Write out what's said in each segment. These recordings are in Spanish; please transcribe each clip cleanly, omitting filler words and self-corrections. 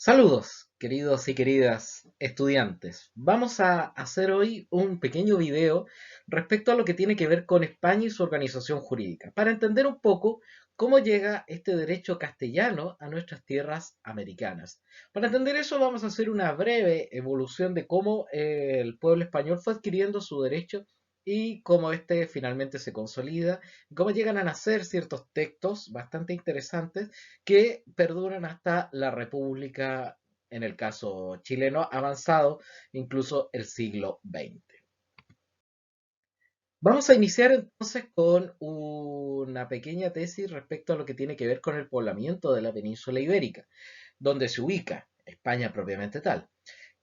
Saludos, queridos y queridas estudiantes. Vamos a hacer hoy un pequeño video respecto a lo que tiene que ver con España y su organización jurídica, para entender un poco cómo llega este derecho castellano a nuestras tierras americanas. Para entender eso vamos a hacer una breve evolución de cómo el pueblo español fue adquiriendo su derecho y cómo este finalmente se consolida, cómo llegan a nacer ciertos textos bastante interesantes que perduran hasta la República, en el caso chileno, avanzado incluso el siglo XX. Vamos a iniciar entonces con una pequeña tesis respecto a lo que tiene que ver con el poblamiento de la península ibérica, donde se ubica España propiamente tal.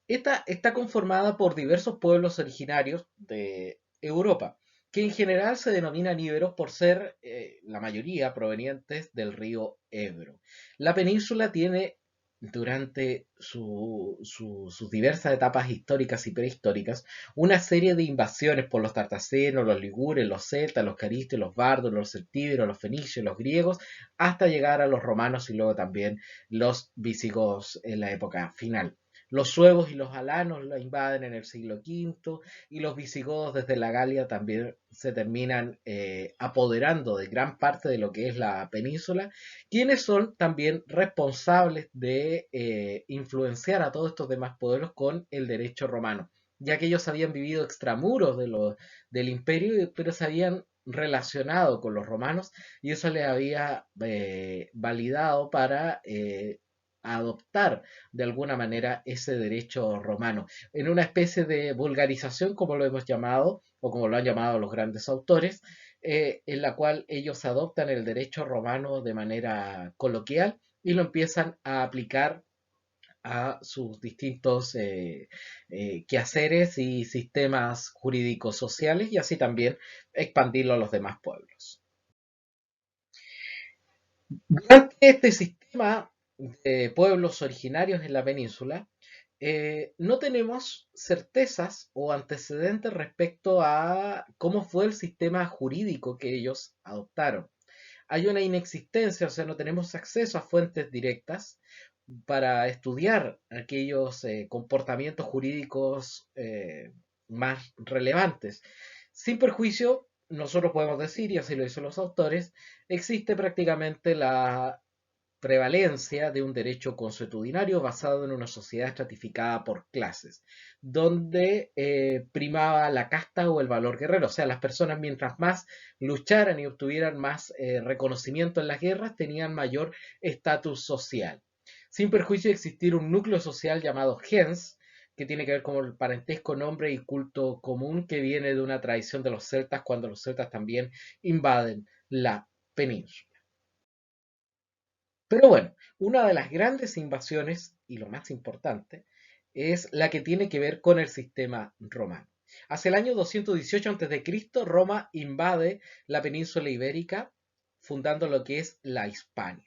Esta está conformada por diversos pueblos originarios de Europa, que en general se denominan íberos por ser la mayoría provenientes del río Ebro. La península tiene durante sus diversas etapas históricas y prehistóricas una serie de invasiones por los tartacenos, los ligures, los celtas, los caristas, los bardos, los celtíberos, los fenicios, los griegos, hasta llegar a los romanos y luego también los visigodos en la época final. Los suevos y los alanos la invaden en el siglo V y los visigodos desde la Galia también se terminan apoderando de gran parte de lo que es la península, quienes son también responsables de influenciar a todos estos demás pueblos con el derecho romano, ya que ellos habían vivido extramuros del imperio, pero se habían relacionado con los romanos y eso les había validado para adoptar de alguna manera ese derecho romano, en una especie de vulgarización, como lo hemos llamado, o como lo han llamado los grandes autores, en la cual ellos adoptan el derecho romano de manera coloquial y lo empiezan a aplicar a sus distintos quehaceres y sistemas jurídicos sociales y así también expandirlo a los demás pueblos. Durante este sistema de pueblos originarios en la península, no tenemos certezas o antecedentes respecto a cómo fue el sistema jurídico que ellos adoptaron. Hay una inexistencia, o sea, no tenemos acceso a fuentes directas para estudiar aquellos comportamientos jurídicos más relevantes. Sin perjuicio, nosotros podemos decir, y así lo dicen los autores, existe prácticamente la prevalencia de un derecho consuetudinario basado en una sociedad estratificada por clases, donde primaba la casta o el valor guerrero. O sea, las personas mientras más lucharan y obtuvieran más reconocimiento en las guerras, tenían mayor estatus social. Sin perjuicio de existir un núcleo social llamado gens, que tiene que ver con el parentesco, nombre y culto común que viene de una tradición de los celtas cuando los celtas también invaden la península. Pero bueno, una de las grandes invasiones, y lo más importante, es la que tiene que ver con el sistema romano. Hacia el año 218 a.C., Roma invade la península ibérica, fundando lo que es la Hispania.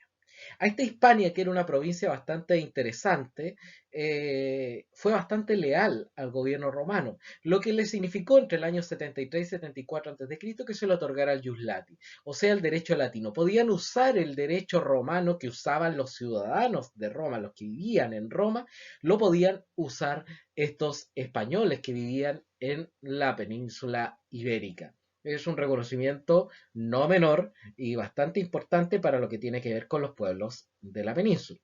A esta Hispania, que era una provincia bastante interesante, fue bastante leal al gobierno romano, lo que le significó entre el año 73 y 74 a.C. que se le otorgara el jus lati, o sea, el derecho latino. Podían usar el derecho romano que usaban los ciudadanos de Roma, los que vivían en Roma, lo podían usar estos españoles que vivían en la península ibérica. Es un reconocimiento no menor y bastante importante para lo que tiene que ver con los pueblos de la península.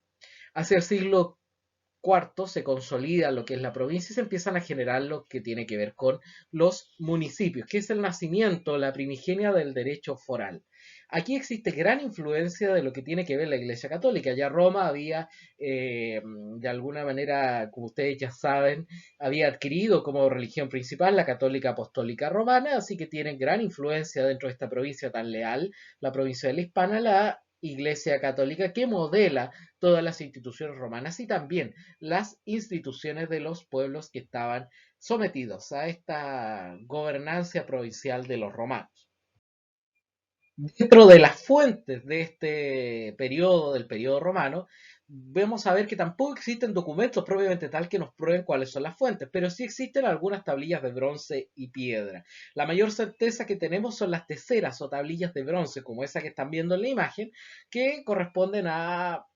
Hacia el siglo IV se consolida lo que es la provincia y se empiezan a generar lo que tiene que ver con los municipios, que es el nacimiento, la primigenia del derecho foral. Aquí existe gran influencia de lo que tiene que ver la Iglesia Católica. Ya Roma había, de alguna manera, como ustedes ya saben, había adquirido como religión principal la católica apostólica romana, así que tienen gran influencia dentro de esta provincia tan leal, la provincia de la Hispana, la Iglesia Católica, que modela todas las instituciones romanas y también las instituciones de los pueblos que estaban sometidos a esta gobernancia provincial de los romanos. Dentro de las fuentes de este periodo, del periodo romano, vemos a ver que tampoco existen documentos propiamente tal que nos prueben cuáles son las fuentes, pero sí existen algunas tablillas de bronce y piedra. La mayor certeza que tenemos son las teceras o tablillas de bronce, como esa que están viendo en la imagen, que corresponden a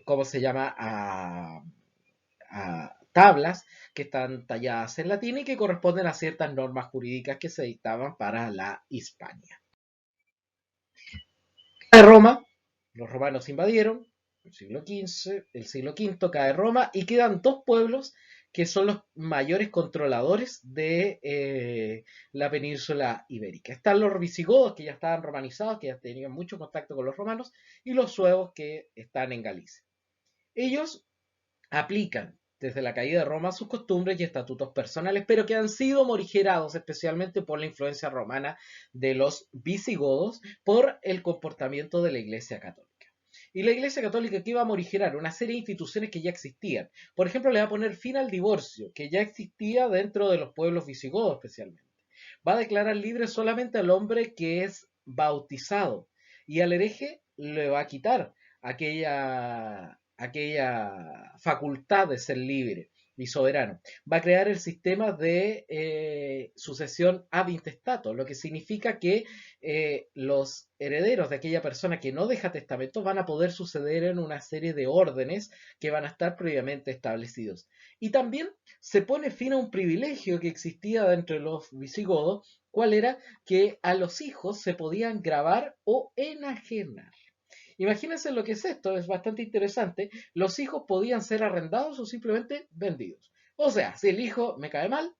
¿cómo se llama? A tablas que están talladas en latín y que corresponden a ciertas normas jurídicas que se dictaban para la Hispania. Cae Roma, los romanos invadieron, el siglo V cae Roma y quedan dos pueblos que son los mayores controladores de la península ibérica. Están los visigodos, que ya estaban romanizados, que ya tenían mucho contacto con los romanos, y los suevos, que están en Galicia. Ellos aplican desde la caída de Roma sus costumbres y estatutos personales, pero que han sido morigerados especialmente por la influencia romana de los visigodos, por el comportamiento de la Iglesia Católica. Y la Iglesia Católica, que iba a morigerar una serie de instituciones que ya existían. Por ejemplo, le va a poner fin al divorcio, que ya existía dentro de los pueblos visigodos especialmente. Va a declarar libre solamente al hombre que es bautizado, y al hereje le va a quitar aquella facultad de ser libre y soberano. Va a crear el sistema de sucesión ad intestato, lo que significa que los herederos de aquella persona que no deja testamento van a poder suceder en una serie de órdenes que van a estar previamente establecidos. Y también se pone fin a un privilegio que existía dentro de los visigodos, cuál era que a los hijos se podían grabar o enajenar. Imagínense lo que es esto, es bastante interesante. Los hijos podían ser arrendados o simplemente vendidos. O sea, si el hijo me cae mal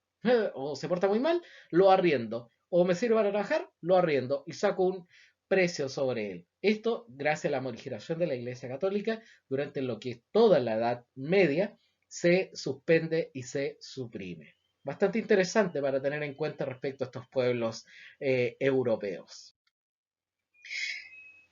o se porta muy mal, lo arriendo. O me sirve para trabajar, lo arriendo y saco un precio sobre él. Esto gracias a la morigeración de la Iglesia Católica durante lo que es toda la Edad Media se suspende y se suprime. Bastante interesante para tener en cuenta respecto a estos pueblos europeos.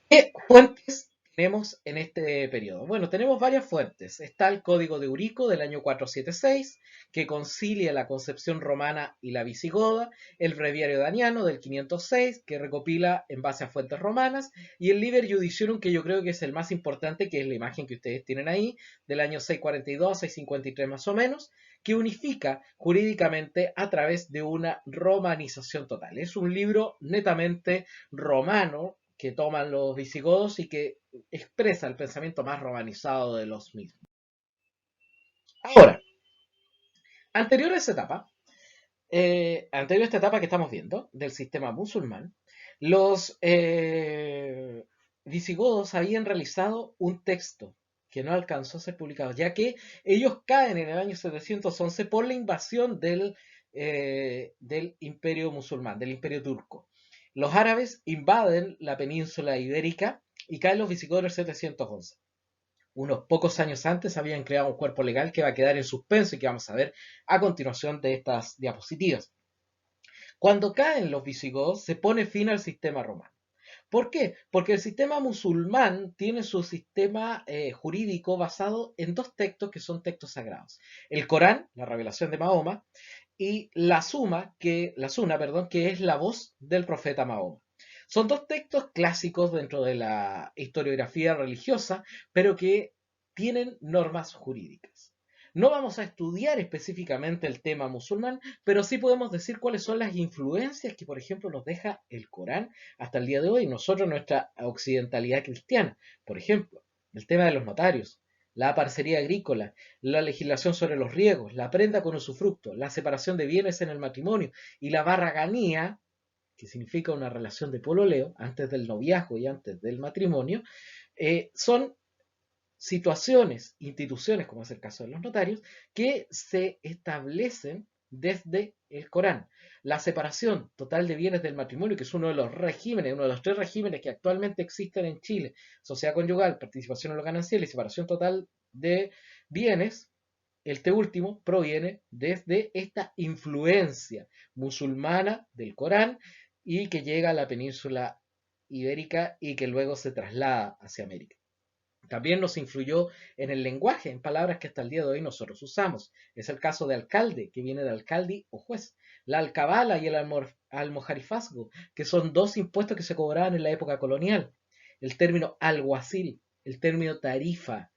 ¿Qué fuentes tenemos en este periodo? Bueno, tenemos varias fuentes. Está el Código de Eurico del año 476, que concilia la concepción romana y la visigoda, el Breviario Daniano del 506, que recopila en base a fuentes romanas, y el Liber Judiciarum, que yo creo que es el más importante, que es la imagen que ustedes tienen ahí, del año 642, 653 más o menos, que unifica jurídicamente a través de una romanización total. Es un libro netamente romano, que toman los visigodos y que expresa el pensamiento más romanizado de los mismos. Ahora, anterior a esa etapa, anterior a esta etapa que estamos viendo del sistema musulmán, los visigodos habían realizado un texto que no alcanzó a ser publicado, ya que ellos caen en el año 711 por la invasión del imperio musulmán, del imperio turco. Los árabes invaden la península ibérica y caen los visigodos en el 711. Unos pocos años antes habían creado un cuerpo legal que va a quedar en suspenso y que vamos a ver a continuación de estas diapositivas. Cuando caen los visigodos se pone fin al sistema romano. ¿Por qué? Porque el sistema musulmán tiene su sistema jurídico basado en dos textos que son textos sagrados. El Corán, la revelación de Mahoma, y la Suna, perdón, que es la voz del profeta Mahoma. Son dos textos clásicos dentro de la historiografía religiosa, pero que tienen normas jurídicas. No vamos a estudiar específicamente el tema musulmán, pero sí podemos decir cuáles son las influencias que, por ejemplo, nos deja el Corán hasta el día de hoy, nosotros, nuestra occidentalidad cristiana. Por ejemplo, el tema de los notarios, la parcería agrícola, la legislación sobre los riegos, la prenda con usufructo, la separación de bienes en el matrimonio y la barraganía, que significa una relación de pololeo antes del noviazgo y antes del matrimonio, son situaciones, instituciones, como es el caso de los notarios, que se establecen desde el Corán. La separación total de bienes del matrimonio, que es uno de los regímenes, uno de los tres regímenes que actualmente existen en Chile: sociedad conyugal, participación en lo ganancial y separación total de bienes. Este último proviene desde esta influencia musulmana del Corán y que llega a la península ibérica y que luego se traslada hacia América. También nos influyó en el lenguaje, en palabras que hasta el día de hoy nosotros usamos. Es el caso de alcalde, que viene de alcalde o juez. La alcabala y el almojarifazgo, que son dos impuestos que se cobraban en la época colonial. El término alguacil, el término tarifa,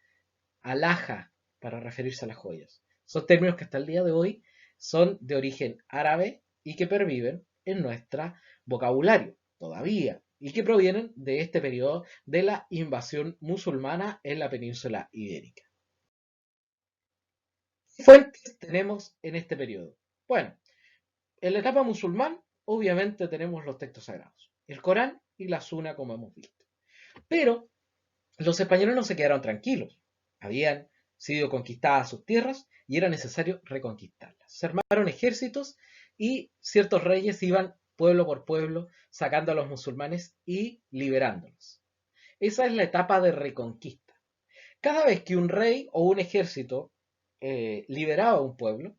alhaja, para referirse a las joyas. Son términos que hasta el día de hoy son de origen árabe y que perviven en nuestro vocabulario todavía. y que provienen de este periodo de la invasión musulmana en la península ibérica. ¿Qué fuentes tenemos en este periodo? Bueno, en la etapa musulmán, obviamente tenemos los textos sagrados, el Corán y la Suna, como hemos visto. Pero los españoles no se quedaron tranquilos. Habían sido conquistadas sus tierras y era necesario reconquistarlas. Se armaron ejércitos y ciertos reyes iban pueblo por pueblo sacando a los musulmanes y liberándolos. Esa es la etapa de reconquista. Cada vez que un rey o un ejército liberaba a un pueblo,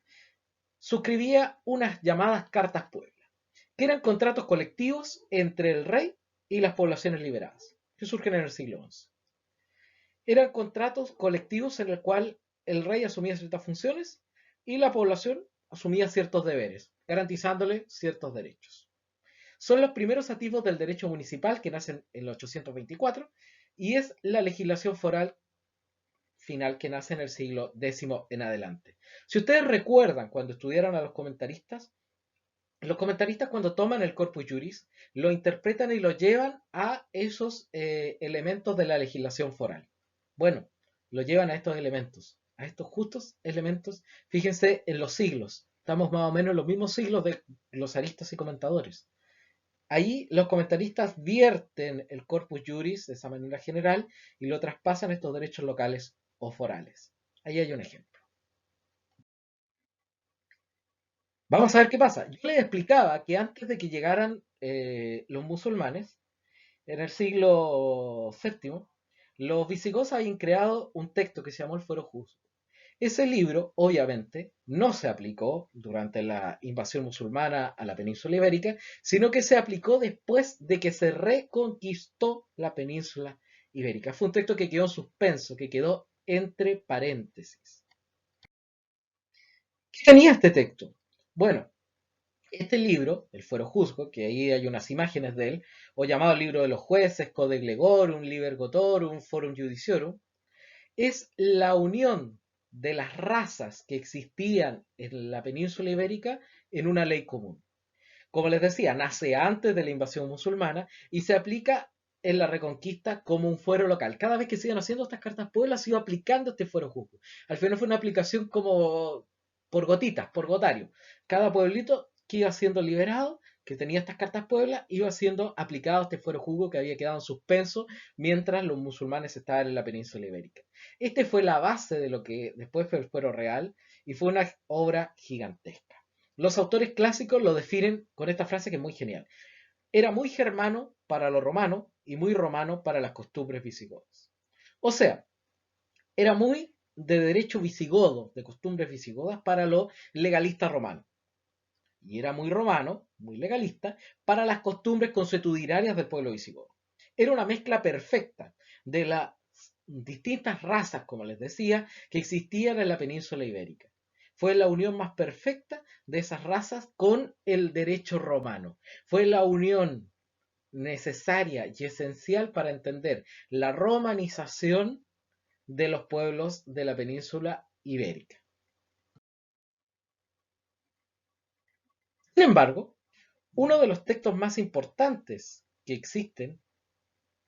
suscribía unas llamadas cartas puebla, que eran contratos colectivos entre el rey y las poblaciones liberadas, que surgen en el siglo XI. Eran contratos colectivos en el cual el rey asumía ciertas funciones y la población asumía ciertos deberes, garantizándole ciertos derechos. Son los primeros atisbos del derecho municipal que nacen en el 824 y es la legislación foral final que nace en el siglo X en adelante. Si ustedes recuerdan cuando estudiaron a los comentaristas cuando toman el corpus juris lo interpretan y lo llevan a esos elementos de la legislación foral. Bueno, lo llevan a estos elementos, a estos justos elementos. Fíjense en los siglos. Estamos más o menos en los mismos siglos de los aristas y comentadores. Ahí los comentaristas vierten el corpus juris de esa manera general y lo traspasan a estos derechos locales o forales. Ahí hay un ejemplo. Vamos a ver qué pasa. Yo les explicaba que antes de que llegaran los musulmanes, en el siglo VII, los visigodos habían creado un texto que se llamó el Fuero Juzgo. Ese libro, obviamente, no se aplicó durante la invasión musulmana a la península ibérica, sino que se aplicó después de que se reconquistó la península ibérica. Fue un texto que quedó en suspenso, que quedó entre paréntesis. ¿Qué tenía este texto? Bueno, este libro, el Fuero Juzgo, que ahí hay unas imágenes de él, o llamado libro de los jueces, Codex Legorum, Liber Gotorum, Forum Judiciorum, es la unión de las razas que existían en la península ibérica en una ley común. Como les decía, nace antes de la invasión musulmana y se aplica en la reconquista como un fuero local. Cada vez que se iban haciendo estas cartas pueblas, se iba aplicando este fuero juzgo. Al final fue una aplicación como por gotitas, por gotario. Cada pueblito que iba siendo liberado, que tenía estas cartas pueblas, iba siendo aplicado este fuero juzgo que había quedado en suspenso mientras los musulmanes estaban en la península ibérica. Este fue la base de lo que después fue el fuero real y fue una obra gigantesca. Los autores clásicos lo definen con esta frase que es muy genial. Era muy germano para lo romano y muy romano para las costumbres visigodas. O sea, era muy de derecho visigodo, de costumbres visigodas para lo legalista romano. Y era muy romano, muy legalista, para las costumbres consuetudinarias del pueblo visigodo. Era una mezcla perfecta de las distintas razas, como les decía, que existían en la península ibérica. Fue la unión más perfecta de esas razas con el derecho romano. Fue la unión necesaria y esencial para entender la romanización de los pueblos de la península ibérica. Sin embargo, uno de los textos más importantes que existen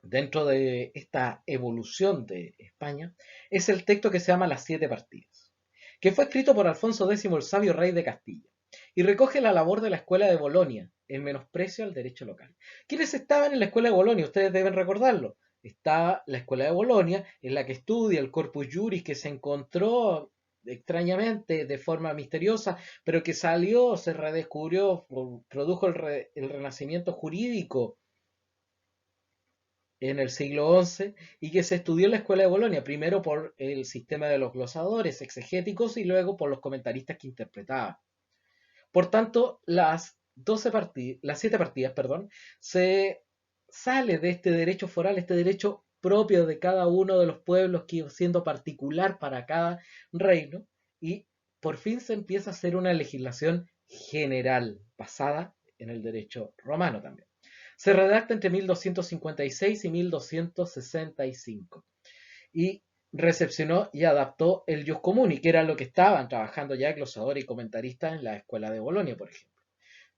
dentro de esta evolución de España es el texto que se llama Las Siete Partidas, que fue escrito por Alfonso X el Sabio, rey de Castilla, y recoge la labor de la escuela de Bolonia en menosprecio al derecho local. ¿Quiénes estaban en la escuela de Bolonia? Ustedes deben recordarlo. Está la escuela de Bolonia, en la que estudia el Corpus Juris, que se encontró extrañamente, de forma misteriosa, pero que salió, se redescubrió, produjo el renacimiento jurídico en el siglo XI y que se estudió en la escuela de Bolonia, primero por el sistema de los glosadores exegéticos y luego por los comentaristas que interpretaban. Por tanto, las 7 partidas, perdón, se sale de este derecho foral, este derecho propio de cada uno de los pueblos que iba siendo particular para cada reino y por fin se empieza a hacer una legislación general basada en el derecho romano también. Se redacta entre 1256 y 1265 y recepcionó y adaptó el Jus Comuni, que era lo que estaban trabajando ya glosadores y comentaristas en la escuela de Bolonia, por ejemplo.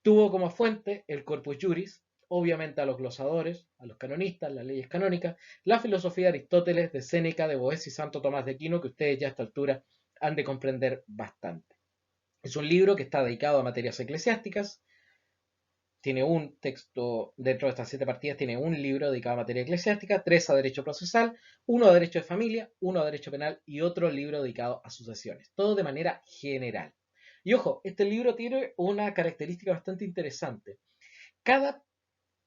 Tuvo como fuente el Corpus Juris, obviamente a los glosadores, a los canonistas, las leyes canónicas, la filosofía de Aristóteles, de Séneca, de Boés y Santo Tomás de Aquino, que ustedes ya a esta altura han de comprender bastante. Es un libro que está dedicado a materias eclesiásticas, tiene un texto, dentro de estas 7 partidas, tiene un libro dedicado a materia eclesiástica, 3 a derecho procesal, uno a derecho de familia, uno a derecho penal y otro libro dedicado a sucesiones. Todo de manera general. Y ojo, este libro tiene una característica bastante interesante. Cada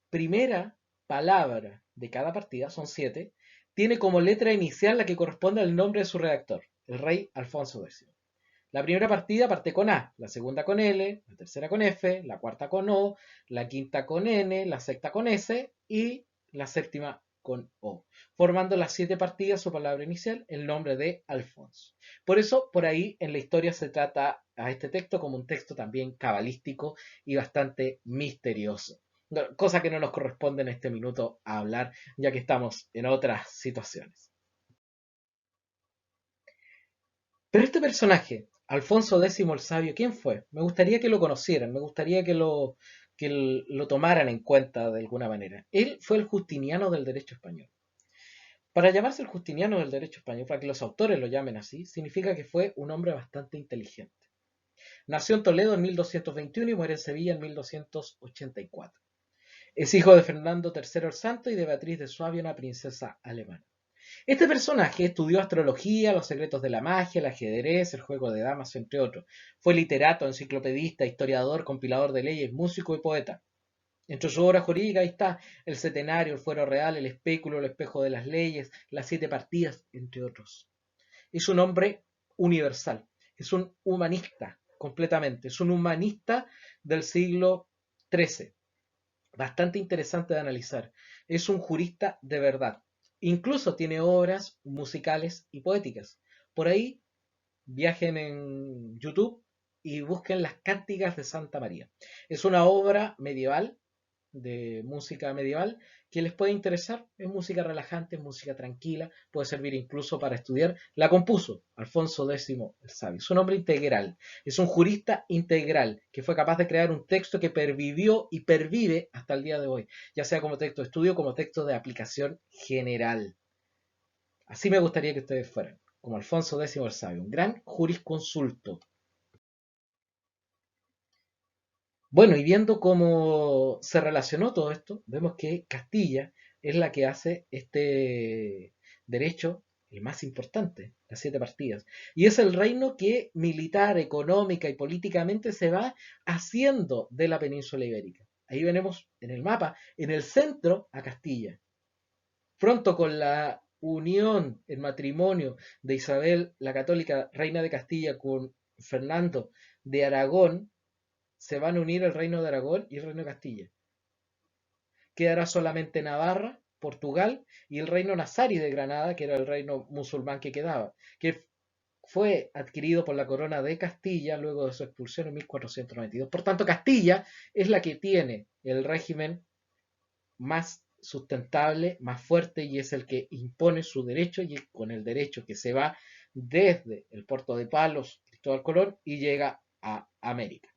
primera palabra de cada partida, son 7, tiene como letra inicial la que corresponde al nombre de su redactor, el rey Alfonso X. La primera partida parte con A, la segunda con L, la tercera con F, la cuarta con O, la quinta con N, la sexta con S y la séptima con O, formando las 7 partidas su palabra inicial, el nombre de Alfonso. Por eso, por ahí en la historia se trata a este texto como un texto también cabalístico y bastante misterioso, cosa que no nos corresponde en este minuto a hablar, ya que estamos en otras situaciones. Pero este personaje, Alfonso X el Sabio, ¿quién fue? Me gustaría que lo conocieran, me gustaría que lo tomaran en cuenta de alguna manera. Él fue el Justiniano del derecho español. Para llamarse el Justiniano del derecho español, para que los autores lo llamen así, significa que fue un hombre bastante inteligente. Nació en Toledo en 1221 y muere en Sevilla en 1284. Es hijo de Fernando III el Santo y de Beatriz de Suabia, una princesa alemana. Este personaje estudió astrología, los secretos de la magia, el ajedrez, el juego de damas, entre otros. Fue literato, enciclopedista, historiador, compilador de leyes, músico y poeta. Entre sus obras jurídicas ahí está El Setenario, El Fuero Real, El Espéculo, El Espejo de las Leyes, Las 7 partidas, entre otros. Es un hombre universal, es un humanista completamente, es un humanista del siglo XIII, bastante interesante de analizar. Es un jurista de verdad. Incluso tiene obras musicales y poéticas. Por ahí viajen en YouTube y busquen las Cánticas de Santa María. Es una obra medieval, de música medieval, que les puede interesar. Es música relajante, es música tranquila, puede servir incluso para estudiar. La compuso Alfonso X el Sabio. Es un hombre integral, es un jurista integral que fue capaz de crear un texto que pervivió y pervive hasta el día de hoy, ya sea como texto de estudio, como texto de aplicación general. Así me gustaría que ustedes fueran, como Alfonso X el Sabio, un gran jurisconsulto. Bueno, y viendo cómo se relacionó todo esto, vemos que Castilla es la que hace este derecho el más importante, las 7 partidas. Y es el reino que militar, económica y políticamente se va haciendo de la península ibérica. Ahí venimos en el mapa, en el centro a Castilla. Pronto con la unión, el matrimonio de Isabel la Católica, reina de Castilla, con Fernando de Aragón, se van a unir el reino de Aragón y el reino de Castilla. Quedará solamente Navarra, Portugal y el reino nazarí de Granada, que era el reino musulmán que quedaba, que fue adquirido por la corona de Castilla luego de su expulsión en 1492. Por tanto, Castilla es la que tiene el régimen más sustentable, más fuerte y es el que impone su derecho y con el derecho que se va desde el puerto de Palos, Cristóbal Colón y llega a América.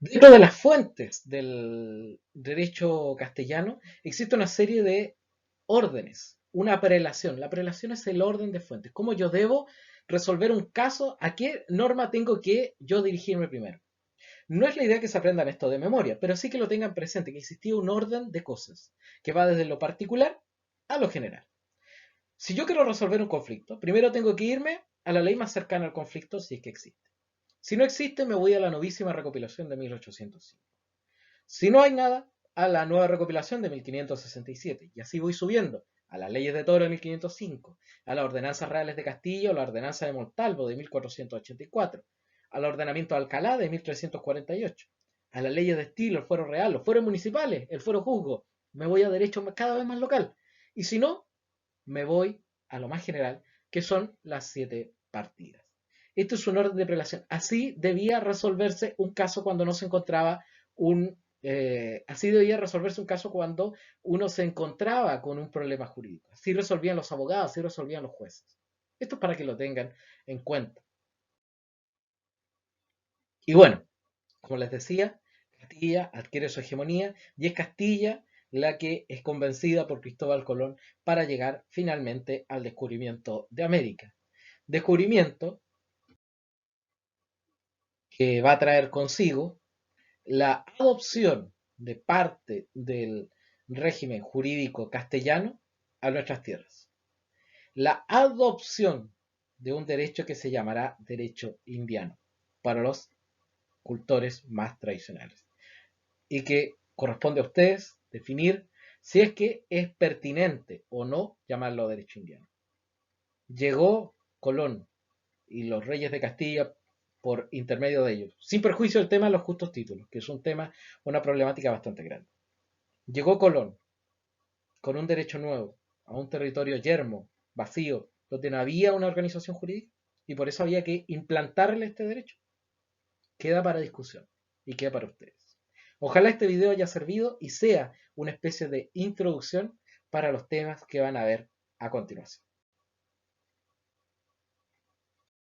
Dentro de las fuentes del derecho castellano existe una serie de órdenes, una prelación. La prelación es el orden de fuentes. ¿Cómo yo debo resolver un caso? ¿A qué norma tengo que yo dirigirme primero? No es la idea que se aprendan esto de memoria, pero sí que lo tengan presente, que existía un orden de cosas, que va desde lo particular a lo general. Si yo quiero resolver un conflicto, primero tengo que irme a la ley más cercana al conflicto, si es que existe. Si no existe, me voy a la novísima recopilación de 1805. Si no hay nada, a la nueva recopilación de 1567. Y así voy subiendo a las leyes de Toro de 1505, a las ordenanzas reales de Castillo, a la ordenanza de Montalvo de 1484, al ordenamiento de Alcalá de 1348, a las leyes de estilo, el fuero real, los fueros municipales, el fuero juzgo. Me voy a derecho cada vez más local. Y si no, me voy a lo más general, que son las 7 partidas. Esto es un orden de prelación. Así debía resolverse un caso cuando no se encontraba así debía resolverse un caso cuando uno se encontraba con un problema jurídico. Así resolvían los abogados, así resolvían los jueces. Esto es para que lo tengan en cuenta. Y bueno, como les decía, Castilla adquiere su hegemonía y es Castilla la que es convencida por Cristóbal Colón para llegar finalmente al descubrimiento de América. Descubrimiento que va a traer consigo la adopción de parte del régimen jurídico castellano a nuestras tierras. La adopción de un derecho que se llamará derecho indiano para los cultores más tradicionales y que corresponde a ustedes definir si es que es pertinente o no llamarlo derecho indiano. Llegó Colón y los reyes de Castilla por intermedio de ellos, sin perjuicio del tema de los justos títulos, que es un tema, una problemática bastante grande. Llegó Colón con un derecho nuevo a un territorio yermo, vacío, donde no había una organización jurídica y por eso había que implantarle este derecho. Queda para discusión y queda para ustedes. Ojalá este video haya servido y sea una especie de introducción para los temas que van a ver a continuación.